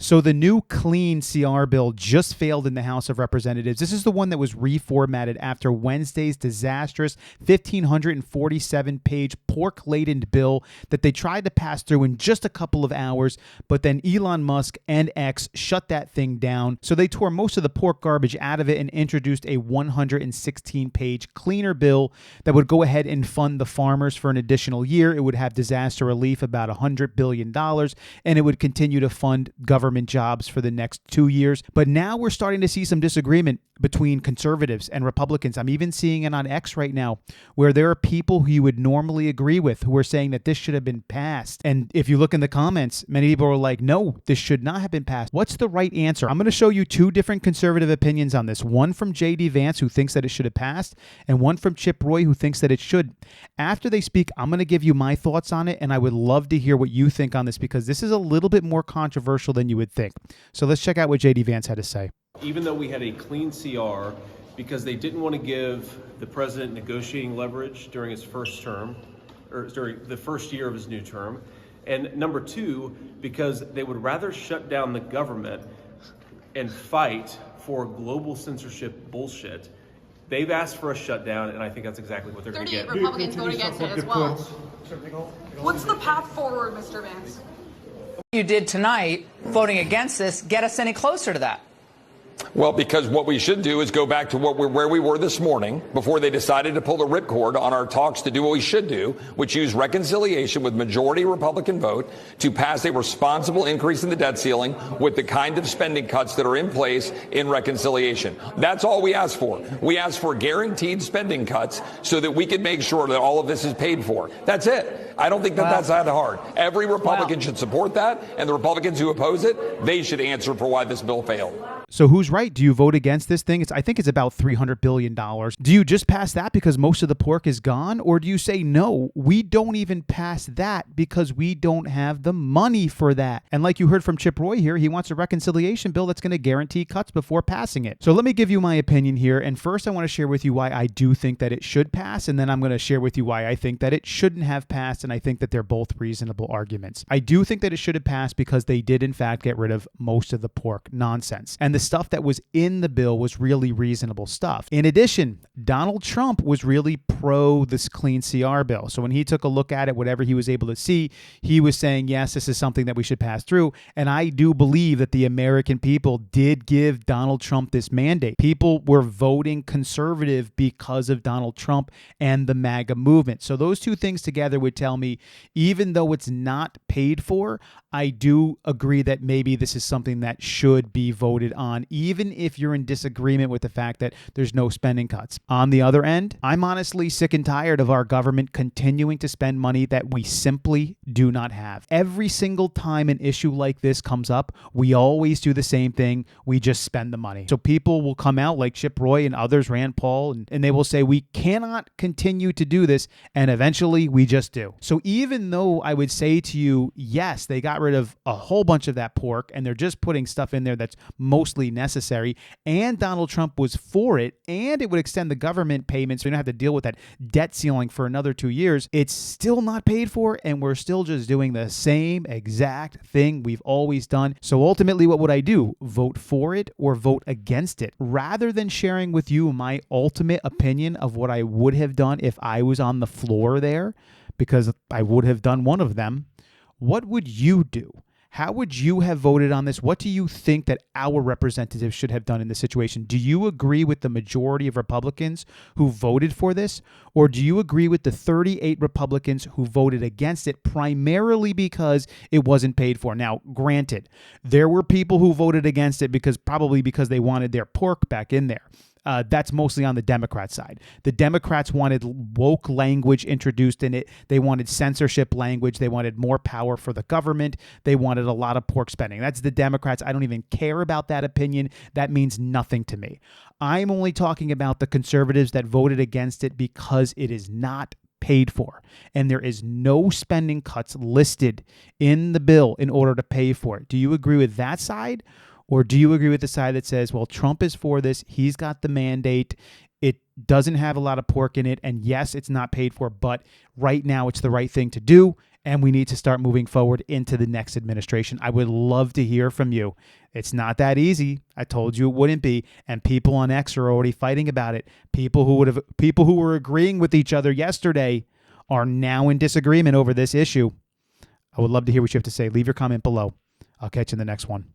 So the new clean CR bill just failed in the House of Representatives. This is the one that was reformatted after Wednesday's disastrous 1,547-page pork-laden bill that they tried to pass through in just a couple of hours, but then Elon Musk and X shut that thing down. So they tore most of the pork garbage out of it and introduced a 116-page cleaner bill that would go ahead and fund the farmers for an additional year. It would have disaster relief about $100 billion, and it would continue to fund government jobs for the next 2 years. But now we're starting to see some disagreement between conservatives and Republicans. I'm even seeing it on X right now, where there are people who you would normally agree with who are saying that this should have been passed. And if you look in the comments, many people are like, no, this should not have been passed. What's the right answer? I'm going to show you two different conservative opinions on this. One from JD Vance, who thinks that it should have passed, and one from Chip Roy, who thinks that it should. After they speak, I'm going to give you my thoughts on it, and I would love to hear what you think on this, because this is a little bit more controversial than you would think. So let's check out what JD Vance had to say. Even though we had a clean CR, because they didn't want to give the president negotiating leverage during his first term, or during the first year of his new term. And number two, because they would rather shut down the government and fight for global censorship bullshit. They've asked for a shutdown, and I think that's exactly what they're going to get. 38 Republicans vote against it as well. What's the path forward, Mr. Vance? You did tonight, voting against this, get us any closer to that? Well, because what we should do is go back to where we were this morning before they decided to pull the ripcord on our talks to do what we should do, which use reconciliation with majority Republican vote to pass a responsible increase in the debt ceiling with the kind of spending cuts that are in place in reconciliation. That's all we ask for. We ask for guaranteed spending cuts so that we can make sure that all of this is paid for. That's it. I don't think that's that hard. Every Republican should support that, and the Republicans who oppose it, they should answer for why this bill failed. So who's right? Do you vote against this thing? I think it's about $300 billion. Do you just pass that because most of the pork is gone? Or do you say, no, we don't even pass that because we don't have the money for that? And like you heard from Chip Roy here, he wants a reconciliation bill that's going to guarantee cuts before passing it. So let me give you my opinion here. And first, I want to share with you why I do think that it should pass. And then I'm going to share with you why I think that it shouldn't have passed. And I think that they're both reasonable arguments. I do think that it should have passed because they did, in fact, get rid of most of the pork nonsense. And the stuff that was in the bill was really reasonable stuff. In addition, Donald Trump was really pro this clean CR bill. So when he took a look at it, whatever he was able to see, he was saying, yes, this is something that we should pass through. And I do believe that the American people did give Donald Trump this mandate. People were voting conservative because of Donald Trump and the MAGA movement. So those two things together would tell me, even though it's not paid for, I do agree that maybe this is something that should be voted on, even if you're in disagreement with the fact that there's no spending cuts. On the other end, I'm honestly sick and tired of our government continuing to spend money that we simply do not have. Every single time an issue like this comes up, we always do the same thing. We just spend the money. So people will come out like Chip Roy and others, Rand Paul, and they will say, we cannot continue to do this. And eventually we just do. So even though I would say to you, yes, they got rid of a whole bunch of that pork and they're just putting stuff in there that's mostly necessary, and Donald Trump was for it, and it would extend the government payments so we don't have to deal with that debt ceiling for another 2 years, it's still not paid for, and we're still just doing the same exact thing we've always done. So ultimately, what would I do? Vote for it or vote against it? Rather than sharing with you my ultimate opinion of what I would have done if I was on the floor there, because I would have done one of them, what would you do? How would you have voted on this? What do you think that our representatives should have done in this situation? Do you agree with the majority of Republicans who voted for this? Or do you agree with the 38 Republicans who voted against it primarily because it wasn't paid for? Now, granted, there were people who voted against it probably because they wanted their pork back in there. That's mostly on the Democrat side. The Democrats wanted woke language introduced in it. They wanted censorship language. They wanted more power for the government. They wanted a lot of pork spending. That's the Democrats. I don't even care about that opinion. That means nothing to me. I'm only talking about the conservatives that voted against it because it is not paid for. And there is no spending cuts listed in the bill in order to pay for it. Do you agree with that side? Or do you agree with the side that says, well, Trump is for this, he's got the mandate, it doesn't have a lot of pork in it, and yes, it's not paid for, but right now it's the right thing to do, and we need to start moving forward into the next administration. I would love to hear from you. It's not that easy. I told you it wouldn't be, and people on X are already fighting about it. People who were agreeing with each other yesterday are now in disagreement over this issue. I would love to hear what you have to say. Leave your comment below. I'll catch you in the next one.